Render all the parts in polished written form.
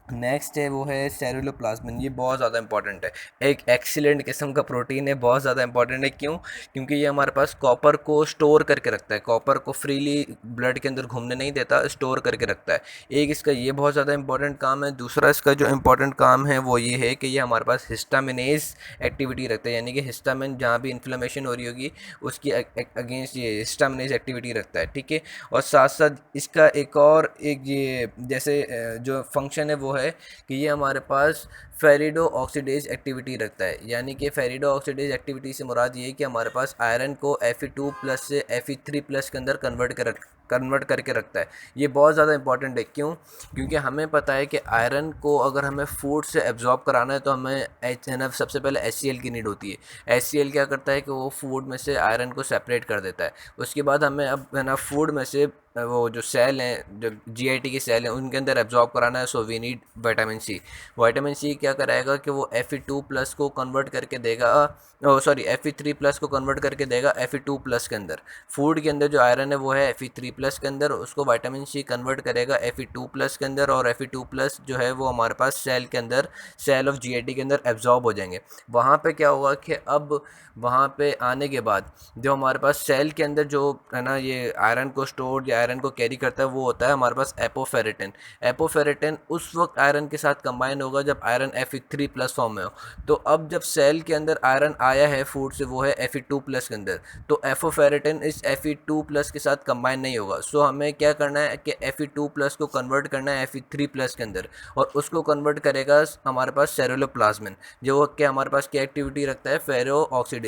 Next है वो है सेरुलोप्लाज्मिन। ये बहुत ज़्यादा इंपॉर्टेंट है, एक एक्सीलेंट किस्म का प्रोटीन है, बहुत ज़्यादा इंपॉर्टेंट है। क्यों? क्योंकि ये हमारे पास कॉपर को स्टोर करके रखता है, कॉपर को फ्रीली ब्लड के अंदर घूमने नहीं देता, स्टोर करके रखता है। एक इसका ये बहुत ज़्यादा इंपॉर्टेंट काम है। दूसरा इसका जो इंपॉर्टेंट काम है वो ये है कि ये हमारे पास हिस्टामिनेज एक्टिविटी रखता है, यानी कि हिस्टामिन जहाँ भी इन्फ्लेमेशन हो रही होगी उसकी अगेंस्ट ये हिस्टामिनेज एक्टिविटी रखता है, ठीक है। और साथ साथ इसका एक ये जैसे जो फंक्शन है वो है कि ये हमारे पास फेरिडो ऑक्सीडेज एक्टिविटी रखता है। यानी कि फेरिडो ऑक्सीडेज एक्टिविटी से मुराद ये है कि हमारे पास आयरन को Fe2+ से Fe3+ के अंदर कन्वर्ट करके रखता है। ये बहुत ज़्यादा इंपॉर्टेंट है। क्यों? क्योंकि हमें पता है कि आयरन को अगर हमें फूड से एब्जॉर्ब कराना है तो हमें सबसे पहले HCl की नीड होती है। HCl क्या करता है कि वो फूड में से आयरन को सेपरेट कर देता है। उसके बाद हमें अब फूड में से वो जो सेल हैं, जो GIT के सेल हैं, उनके अंदर एब्जॉर्ब कराना है। So we need vitamin C. Vitamin C क्या कराएगा कि वो Fe2+ को कन्वर्ट करके देगा, Fe3+ को कन्वर्ट करके देगा Fe2+ के अंदर। फूड के अंदर जो आयरन है वो है Fe3+ के अंदर, उसको विटामिन सी कन्वर्ट करेगा Fe2+ के अंदर, और Fe2+ जो है वो हमारे पास सेल के अंदर, सेल ऑफ GIT के अंदर एब्जॉर्ब हो जाएंगे। वहाँ पे क्या होगा कि अब वहाँ पे आने के बाद जो हमारे पास सेल के अंदर जो है ना ये आयरन को स्टोर या आयरन को कैरी करता है वो होता है हमारे पास एपोफेरेटिन। एपोफेरेटिन उस वक्त आयरन के साथ कंबाइन होगा जब आयरन Fe3+ फॉर्म में हो। तो अब जब सेल के अंदर आयरन आया है फूड से, वो है Fe2+ के अंदर, तो एपोफेरेटिन इस Fe2+ के साथ कंबाइन नहीं होगा। सो हमें क्या करना है कि Fe2+ को कन्वर्ट करना है Fe3+ के अंदर, और उसको कन्वर्ट करेगा हमारे पास सेरुलोप्लाज्मिन, जो कि हमारे पास क्या एक्टिविटी रखता है, फेरो ऑक्सीडेज।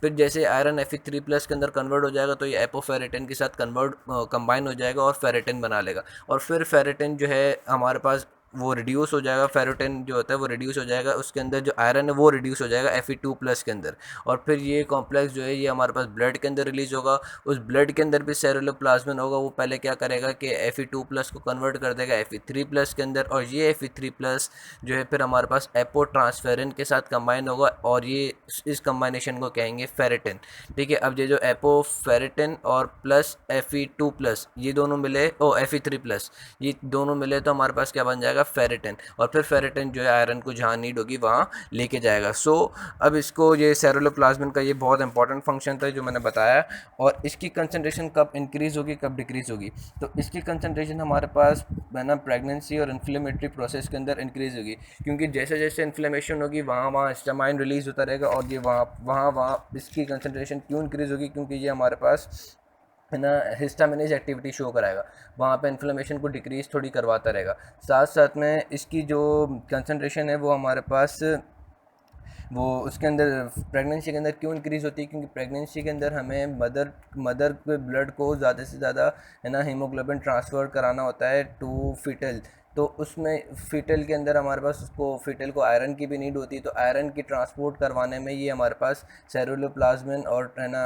फिर जैसे आयरन Fe3+ के अंदर कन्वर्ट हो जाएगा तो ये एपोफेरेटिन के साथ कंबाइन हो जाएगा और फेरेटिन बना लेगा। और फिर फेरेटिन जो है हमारे पास वो रिड्यूस हो जाएगा, फेरेटिन जो होता है वो रिड्यूस हो जाएगा, उसके अंदर जो आयरन है वो रिड्यूस हो जाएगा Fe2+ के अंदर। और फिर ये कॉम्प्लेक्स जो है ये हमारे पास ब्लड के अंदर रिलीज होगा। उस ब्लड के अंदर भी सेरुलोप्लाज्मिन होगा, वो पहले क्या करेगा कि Fe2+ को कन्वर्ट कर देगा Fe3+ के अंदर, और ये Fe3+ जो है फिर हमारे पास एपो ट्रांसफेरिन के साथ कंबाइन होगा, और ये इस कंबाइनेशन को कहेंगे फेरेटिन, ठीक है। अब ये जो एपो फेरेटिन और प्लस Fe2+, ये दोनों मिले, Fe3+, ये दोनों मिले तो हमारे पास क्या बन जाएगा, फेरेटिन। और फिर फेरेटिन जो है आयरन को जहाँ नीड होगी वहाँ लेके जाएगा। सो अब इसको ये सेरुलोप्लाज्मिन का ये बहुत इंपॉर्टेंट फंक्शन था जो मैंने बताया। और इसकी कंसनट्रेशन कब इंक्रीज़ होगी, कब डिक्रीज़ होगी? तो इसकी कंसनट्रेशन हमारे पास है ना प्रेगनेंसी और इन्फ्लेमेटरी प्रोसेस के अंदर इंक्रीज़ होगी, क्योंकि जैसे जैसे इन्फ्लेमेशन होगी वहाँ वहाँ हिस्टामाइन रिलीज़ होता रहेगा, और ये वहाँ वहाँ वहाँ इसकी कंसनट्रेशन क्यों इंक्रीज़ होगी? क्योंकि ये हमारे पास है ना हिस्टामिनेज एक्टिविटी शो कराएगा, वहाँ पे इन्फ्लेमेशन को डिक्रीज़ थोड़ी करवाता रहेगा। साथ साथ में इसकी जो कंसनट्रेशन है वो हमारे पास वो उसके अंदर प्रेगनेंसी के अंदर क्यों इंक्रीज़ होती है? क्योंकि प्रेगनेंसी के अंदर हमें मदर के ब्लड को ज़्यादा से ज़्यादा है ना हीमोग्लोबिन ट्रांसफ़र कराना होता है टू फीटल। तो उसमें फीटल के अंदर हमारे पास उसको फीटल को आयरन की भी नीड होती है, तो आयरन की ट्रांसपोर्ट करवाने में ये हमारे पास सेरुलोप्लाज्मिन और है ना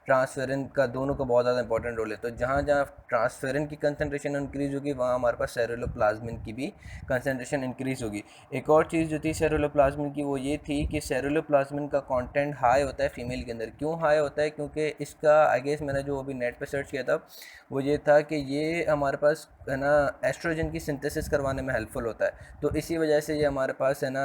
ट्रांसफेरिन का दोनों का बहुत ज़्यादा इंपॉर्टेंट रोल है। तो जहाँ जहाँ ट्रांसफेरिन की कंसनट्रेशन इंक्रीज़ होगी वहाँ हमारे पास सेरुलोप्लाज्मिन की भी कंसनट्रेशन इंक्रीज़ होगी। एक और चीज़ जो थी सेरुलोप्लाज्मिन की वो ये थी कि सेरुलोप्लाज्मिन का कंटेंट हाई होता है फीमेल के अंदर। क्यों हाई होता है? क्योंकि इसका आई गेस मैंने जो अभी नेट पे सर्च किया था वो ये था कि ये हमारे पास है ना एस्ट्रोजन की सिंथेसिस करवाने में हेल्पफुल होता है। तो इसी वजह से ये हमारे पास है ना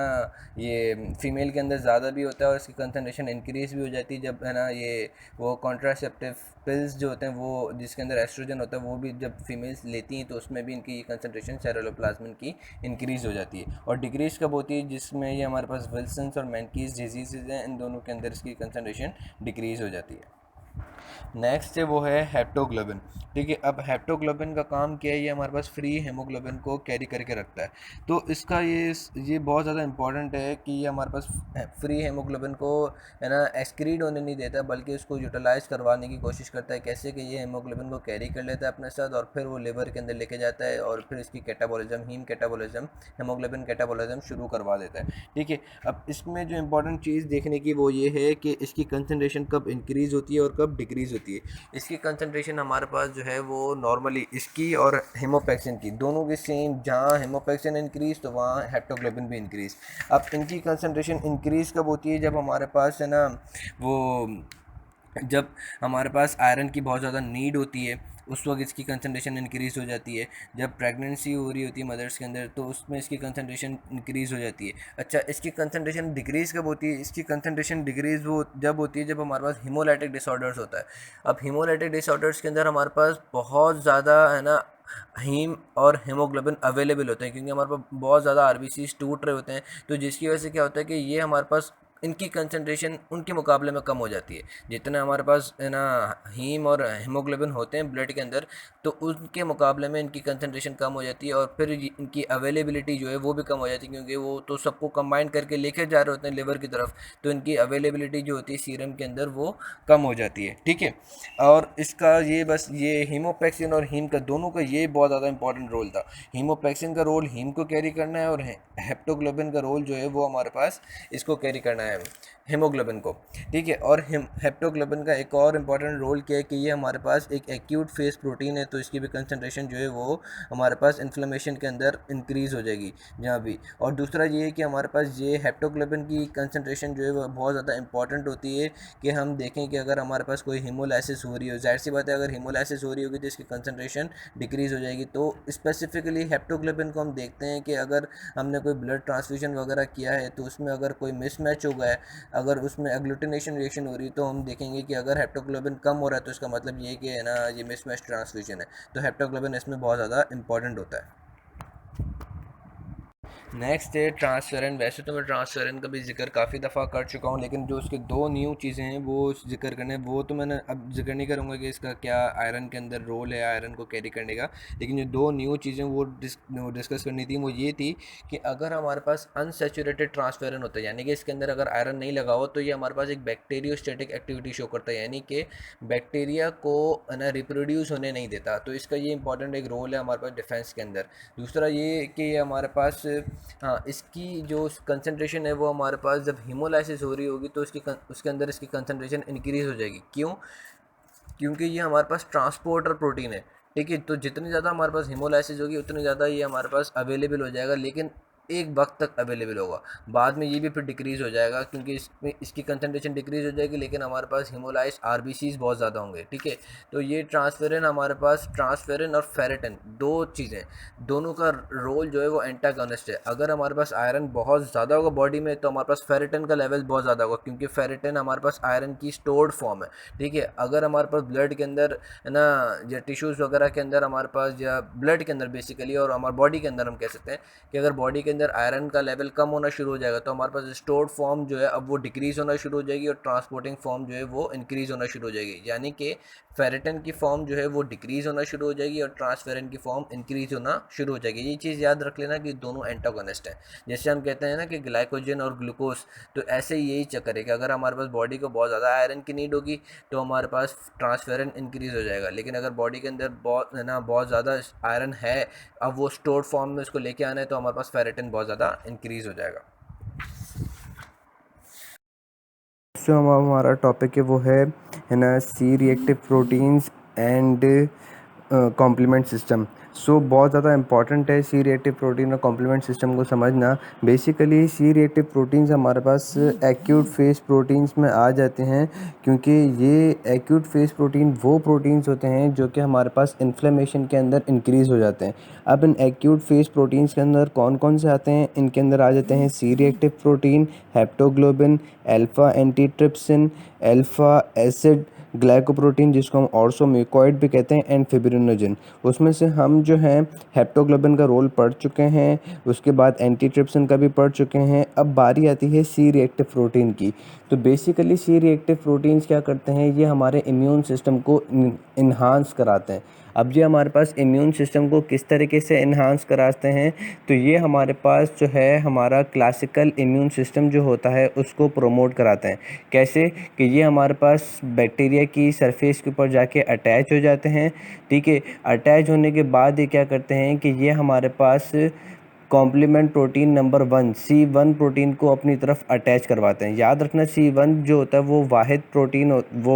ये फीमेल के अंदर ज़्यादा भी होता है, और इसकी कंसनट्रेशन इंक्रीज़ भी हो जाती है जब है ना ये वो कॉन्ट्रासेप्टिव पिल्स जो होते हैं वो जिसके अंदर एस्ट्रोजन होता है वो भी जब फीमेल्स लेती हैं तो उसमें भी इनकी कंसनट्रेशन सेरुलोप्लाज्मिन की इंक्रीज़ हो जाती है। और डिक्रीज़ कब होती है? जिसमें ये हमारे पास विल्सन्स और मैनकीज डिजीज़ हैं, इन दोनों के अंदर इसकी कंसनट्रेशन डिक्रीज़ हो जाती है। नेक्स्ट है वो है हेप्टोग्लोबिन, ठीक है। अब हेप्टोग्लोबिन का काम क्या है? ये हमारे पास फ्री हेमोग्लोबिन को कैरी करके रखता है। तो इसका ये बहुत ज़्यादा इंपॉर्टेंट है कि ये हमारे पास फ्री हेमोग्लोबिन को है ना एक्सक्रीड होने नहीं देता, बल्कि उसको यूटिलाइज करवाने की कोशिश करता है। कैसे? कि ये हेमोग्लोबिन को कैरी कर लेता है अपने साथ, और फिर वो लिवर के अंदर लेके जाता है, और फिर इसकी catabolism, heme catabolism, haemoglobin catabolism शुरू करवा देता है, ठीक है। अब इसमें जो इंपॉर्टेंट चीज़ देखने की वो ये है कि इसकी कंसनट्रेशन कब इंक्रीज़ होती है और कब डिक्रीज़ होती है। इसकी कंसनट्रेशन हमारे पास जो है वो नॉर्मली इसकी और हेमोपेक्सिन की दोनों की सेम, जहाँ हेमोपेक्सिन इंक्रीज़ तो वहाँ हेप्टोग्लोबिन भी इंक्रीज़। अब इनकी कंसनट्रेशन इंक्रीज़ कब होती है? जब हमारे पास है ना वो जब हमारे पास आयरन की बहुत ज़्यादा नीड होती है, उस वक्त इसकी कंसनट्रेशन इंक्रीज़ हो जाती है। जब प्रेगनेंसी हो रही होती है मदर्स के अंदर तो उसमें इसकी कंसनट्रेशन इंक्रीज़ हो जाती है। अच्छा, इसकी कंसनट्रेशन डिक्रीज़ कब होती है? इसकी कंसनट्रेशन डिक्रीज़ वो जब होती है जब हमारे पास हीमोलाइटिक डिसऑर्डर्स होता है। अब हीमोलाइटिक डिसऑर्डर्स के अंदर हमारे पास बहुत ज़्यादा है ना हीम और हीमोग्लोबिन अवेलेबल होते हैं, क्योंकि हमारे पास बहुत ज़्यादा आरबीसीज टूट रहे होते हैं। तो जिसकी वजह से क्या होता है कि ये हमारे पास इनकी कंसंट्रेशन उनके मुकाबले में कम हो जाती है। जितने हमारे पास है ना हीम और हीमोग्लोबिन होते हैं ब्लड के अंदर, तो उनके मुकाबले में इनकी कंसंट्रेशन कम हो जाती है और फिर इनकी अवेलेबिलिटी जो है वो भी कम हो जाती है, क्योंकि वो तो सबको कंबाइन करके लेके जा रहे होते हैं लिवर की तरफ। तो इनकी अवेलेबिलिटी जो होती है सीरम के अंदर वो कम हो जाती है। ठीक है, और इसका ये बस ये हीमोपेक्सिन और हीम का दोनों का ये बहुत ज़्यादा इंपॉर्टेंट रोल था। हीमोपेक्सिन का रोल हीम को कैरी करना है और हेप्टोग्लोबिन का रोल जो है वो हमारे पास इसको कैरी करना है, हीमोग्लोबिन को। ठीक है, और हेप्टोग्लोबिन का एक और इम्पॉर्टेंट रोल क्या है कि ये हमारे पास एक एक्यूट फेस प्रोटीन है, तो इसकी भी कंसंट्रेशन जो है वो हमारे पास इन्फ्लेमेशन के अंदर इंक्रीज़ हो जाएगी जहाँ भी। और दूसरा ये है कि हमारे पास ये हेप्टोग्लोबिन की कंसंट्रेशन जो है वो बहुत ज़्यादा इंपॉर्टेंट होती है कि हम देखें कि अगर हमारे पास कोई हीमोलाइसिस हो रही हो, जाहिर सी बात है अगर हीमोलाइसिस हो रही होगी तो इसकी कंसंट्रेशन डिक्रीज़ हो जाएगी। तो स्पेसिफिकली हेप्टोग्लोबिन को हम देखते हैं कि अगर हमने कोई ब्लड ट्रांसफ्यूजन वगैरह किया है तो उसमें अगर कोई मिसमैच हो गया है, अगर उसमें एग्लूटिनेशन रिएक्शन हो रही है, तो हम देखेंगे कि अगर हेप्टोग्लोबिन कम हो रहा है तो इसका मतलब ये है कि है ना ये मिसमैच ट्रांसफ्यूजन है। तो हेप्टोग्लोबिन इसमें बहुत ज़्यादा इंपॉर्टेंट होता है। नेक्स्ट है ट्रांसफेरन। वैसे तो मैं ट्रांसफेरन का भी जिक्र काफ़ी दफ़ा कर चुका हूँ, लेकिन जो उसके दो न्यू चीज़ें हैं वो जिक्र करने, वो तो मैंने अब जिक्र नहीं करूँगा कि इसका क्या आयरन के अंदर रोल है आयरन को कैरी करने का। लेकिन जो दो न्यू चीज़ें वो डिस्कस करनी थी वो ये थी कि अगर हमारे पास अनसेचुरेटेड ट्रांसफेरन होता है, यानी कि इसके अंदर अगर आयरन नहीं लगा हो, तो ये हमारे पास एक बैक्टीरियोस्टेटिक एक्टिविटी शो करता है, यानी कि बैक्टीरिया को है ना रिप्रोड्यूस होने नहीं देता। तो इसका ये इंपॉर्टेंट एक रोल है हमारे पास डिफेंस के अंदर। दूसरा ये कि ये हमारे पास हाँ, इसकी जो कंसंट्रेशन है वो हमारे पास जब हीमोलाइसिस हो रही होगी तो उसके अंदर इसकी कंसंट्रेशन इंक्रीज़ हो जाएगी। क्यों? क्योंकि ये हमारे पास ट्रांसपोर्टर प्रोटीन है। ठीक है, तो जितनी ज़्यादा हमारे पास हीमोलाइसिस होगी उतनी ज़्यादा ये हमारे पास अवेलेबल हो जाएगा, लेकिन एक वक्त तक अवेलेबल होगा। बाद में ये भी फिर डिक्रीज़ हो जाएगा, क्योंकि इसमें इसकी कंसंट्रेशन डिक्रीज़ हो जाएगी, लेकिन हमारे पास हीमोलाइज आरबीसीज बहुत ज़्यादा होंगे। ठीक है, तो ये ट्रांसफेरन हमारे पास ट्रांसफेरन और फेरेटिन दो चीज़ें, दोनों का रोल जो है वो एंटागोनिस्ट है। अगर हमारे पास आयरन बहुत ज़्यादा होगा बॉडी में तो हमारे पास फेरेटिन का लेवल बहुत ज़्यादा होगा, क्योंकि फेरेटिन हमारे पास आयरन की स्टोर्ड फॉर्म है। ठीक है, अगर हमारे पास ब्लड के अंदर है ना या टिश्यूज़ वगैरह के अंदर हमारे पास या ब्लड के अंदर बेसिकली और हमारे बॉडी के अंदर हम कह सकते हैं कि अगर बॉडी के अंदर आयरन का लेवल कम होना शुरू हो जाएगा तो हमारे पास स्टोर्ड फॉर्म जो है अब वो डिक्रीज़ होना शुरू हो जाएगी और ट्रांसपोर्टिंग फॉर्म जो है वो इंक्रीज़ होना शुरू हो जाएगी। यानी कि फेरेटिन की फॉर्म जो है वो डिक्रीज़ होना शुरू हो जाएगी और ट्रांसफेरन की फॉर्म इंक्रीज़ होना शुरू हो जाएगी। ये चीज़ याद रख लेना कि दोनों एंटागोनिस्ट हैं। जैसे हम कहते हैं ना कि ग्लाइकोजन और ग्लूकोज, तो ऐसे ही यही चक्कर है कि अगर हमारे पास बॉडी को बहुत ज़्यादा आयरन की नीड होगी तो हमारे पास ट्रांसफेरन इंक्रीज़ हो जाएगा, लेकिन अगर बॉडी के अंदर बहुत है ना बहुत ज़्यादा आयरन है, अब वो स्टोर्ड फॉर्म में उसको लेके आना है, तो हमारे पास फेरेटिन बहुत ज़्यादा इंक्रीज़ हो जाएगा। जो हमारा टॉपिक है वो है ना C reactive proteins and complement system. So बहुत ज़्यादा इंपॉर्टेंट है सी रिएक्टिव प्रोटीन और कॉम्प्लीमेंट सिस्टम को समझना। बेसिकली सी रिएक्टिव प्रोटीन्स हमारे पास एक्यूट फेस प्रोटीन्स में आ जाते हैं, क्योंकि ये एक्यूट फेस प्रोटीन वो प्रोटीन्स होते हैं जो कि हमारे पास इन्फ्लेमेशन के अंदर इंक्रीज़ हो जाते हैं। अब इन एक्यूट फेस प्रोटीन्स के अंदर कौन कौन से आते हैं? इनके अंदर आ जाते हैं C reactive protein, haptoglobin, alpha antitrypsin, alpha acid glycoprotein जिसको हम ऑर्सोम्यूकॉइड भी कहते हैं, एंड फिब्रिनोजन। उसमें से हम जो हैं हेप्टोग्लोबिन का रोल पढ़ चुके हैं, उसके बाद एंटीट्रिप्सिन का भी पढ़ चुके हैं। अब बारी आती है सी रिएक्टिव प्रोटीन की। तो बेसिकली सी रिएक्टिव प्रोटीन्स क्या करते हैं? ये हमारे इम्यून सिस्टम को इन्हांस कराते हैं। अब ये हमारे पास इम्यून सिस्टम को किस तरीके से इन्हांस कराते हैं? तो ये हमारे पास जो है हमारा क्लासिकल इम्यून सिस्टम जो होता है उसको प्रोमोट कराते हैं। कैसे? कि ये हमारे पास बैक्टीरिया की सरफेस के ऊपर जाके अटैच हो जाते हैं। ठीक है, अटैच होने के बाद ये क्या करते हैं कि ये हमारे पास complement protein number 1 C1 protein को अपनी तरफ अटैच करवाते हैं। याद रखना C1 जो होता है वो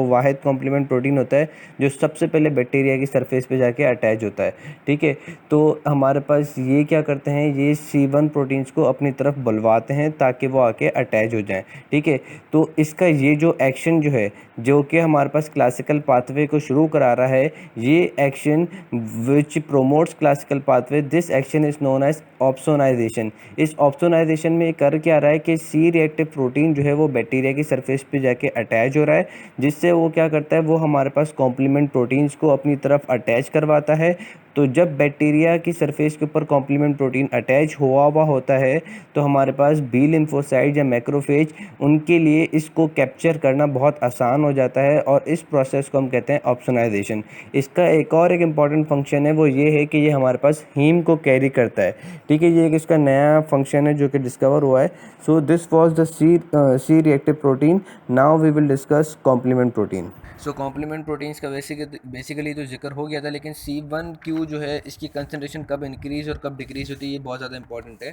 वाहिद कॉम्प्लीमेंट प्रोटीन होता है जो सबसे पहले बैक्टीरिया की सरफेस पे जाके अटैच होता है, ठीक है। तो हमारे पास ये क्या करते हैं, ये C1 प्रोटीन्स को अपनी तरफ बुलवाते हैं ताकि वो आके अटैच हो जाएं, ठीक है। तो इसका ये जो एक्शन जो है, जो कि हमारे पास क्लासिकल पाथवे को शुरू करा रहा है, ये action which promotes classical pathway, this action is known as opsonisation. इस ऑप्सोनाइजेशन में कर क्या रहा है कि सी रिएक्टिव प्रोटीन जो है वो बैक्टीरिया की सरफेस पे जाके अटैच हो रहा है, जिससे वो क्या करता है, वो हमारे पास कॉम्प्लीमेंट प्रोटीन्स को अपनी तरफ अटैच करवाता है। तो जब बैक्टीरिया की सरफेस के ऊपर कॉम्प्लीमेंट प्रोटीन अटैच हुआ होता है तो हमारे पास बी लिम्फोसाइट या मैक्रोफेज, उनके लिए इसको कैप्चर करना बहुत आसान हो जाता है और इस प्रोसेस को हम कहते हैं ऑप्सोनाइजेशन। इसका एक इम्पॉर्टेंट फंक्शन है, वो ये है कि ये हमारे पास हीम को कैरी करता है, ठीक है। ये एक इसका नया फंक्शन है जो कि डिस्कवर हुआ है। So this was the C reactive protein. Now we will discuss complement protein. So complement proteins का बेसिकली तो जिक्र हो गया था, लेकिन C1Q जो है इसकी कंसनट्रेशन कब इंक्रीज़ और कब डिक्रीज़ होती है ये बहुत ज़्यादा इंपॉर्टेंट है।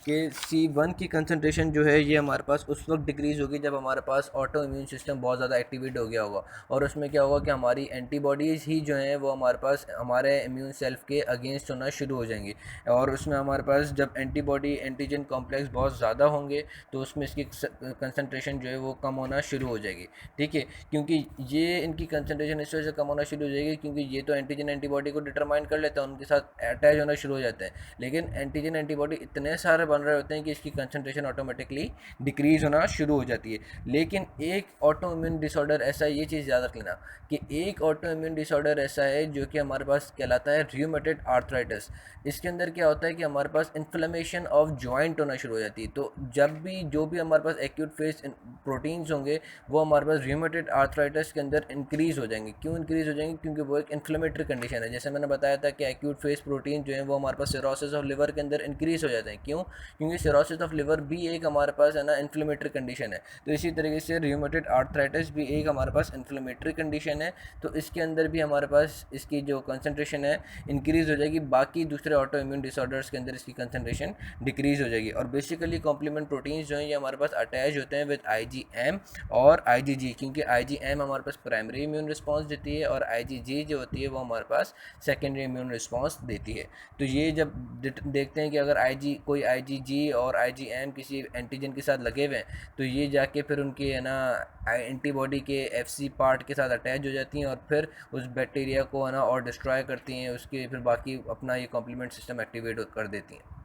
कि C1 की कंसनट्रेशन जो है ये हमारे पास उस वक्त डिक्रीज़ होगी जब हमारे पास ऑटो इम्यून सिस्टम बहुत ज़्यादा एक्टिवेट हो गया होगा, और उसमें क्या होगा कि हमारी एंटीबॉडीज़ ही जो हैं वो हमारे पास हमारे इम्यून सेल्फ के अगेंस्ट होना शुरू हो जाएंगी, और उसमें हमारे पास जब एंटीबॉडी एंटीजन कॉम्प्लेक्स बहुत ज़्यादा होंगे तो उसमें इसकी कंसनट्रेशन जो है वो कम होना शुरू हो जाएगी, ठीक है। क्योंकि ये इनकी कंसंट्रेशन इस वजह से कम होना शुरू हो जाएगी क्योंकि ये तो एंटीजन एंटीबॉडी को डिटरमाइन कर लेते हैं, उनके साथ अटैच होना शुरू हो जाते हैं, लेकिन एंटीजन एंटीबॉडी इतने सारे बन रहे होते हैं कि इसकी कंसंट्रेशन ऑटोमेटिकली डिक्रीज होना शुरू हो जाती है। लेकिन एक ऑटो इम्यून डिसऑर्डर ऐसा है, ये चीज़ याद रख लेना कि एक ऑटो इम्यून डिसऑर्डर ऐसा है जो कि हमारे पास कहलाता है र्यूमेटॉइड आर्थराइटिस। इसके अंदर क्या होता है कि हमारे पास इन्फ्लेमेशन ऑफ जॉइंट होना शुरू हो जाती है। तो जब भी जो भी हमारे पास एक्यूट फेज प्रोटीन्स होंगे वो हमारे पास र्यूमेटॉइड आर्थराइटिस के अंदर इंक्रीज़ हो जाएंगे। क्यों इंक्रीज़ हो जाएंगे? क्योंकि वो एक इन्फ्लेमेटरी कंडीशन है। जैसे मैंने बताया था कि एक्यूट फेज प्रोटीन जो है वो हमारे पास सिरोसिस ऑफ लिवर के अंदर इंक्रीज़ हो जाते हैं। क्यों? क्योंकि सिरोसिस ऑफ लिवर भी एक हमारे पास है ना इन्फ्लेमेटरी कंडीशन है। तो इसी तरीके से र्यूमेटॉइड आर्थराइटिस भी एक हमारे पास इन्फ्लेमेटरी कंडीशन है। तो इसके अंदर भी हमारे पास इसकी जो कंसनट्रेशन है इंक्रीज़ हो जाएगी, बाकी दूसरे ऑटो इम्यून डिसऑर्डर्स के अंदर इसकी कंसनट्रेशन डिक्रीज़ हो जाएगी। और बेसिकली कॉम्प्लीमेंट प्रोटीन्स जो हैं ये हमारे पास अटैच होते हैं विद IgM और IgG, क्योंकि IgM हमारे पास प्राइमरी इम्यून रिस्पॉन्स देती है और IgG जो होती है वो हमारे पास सेकेंडरी इम्यून रिस्पॉन्स देती है। तो ये जब देखते हैं कि अगर कोई IgG और IgM किसी एंटीजन के साथ लगे हुए हैं तो ये जाके फिर उनके है ना एंटीबॉडी के FC पार्ट के साथ अटैच हो जाती हैं और फिर उस बैक्टीरिया को है ना और डिस्ट्रॉय करती हैं, उसके फिर बाकी अपना ये कॉम्प्लीमेंट सिस्टम एक्टिवेट कर देती हैं।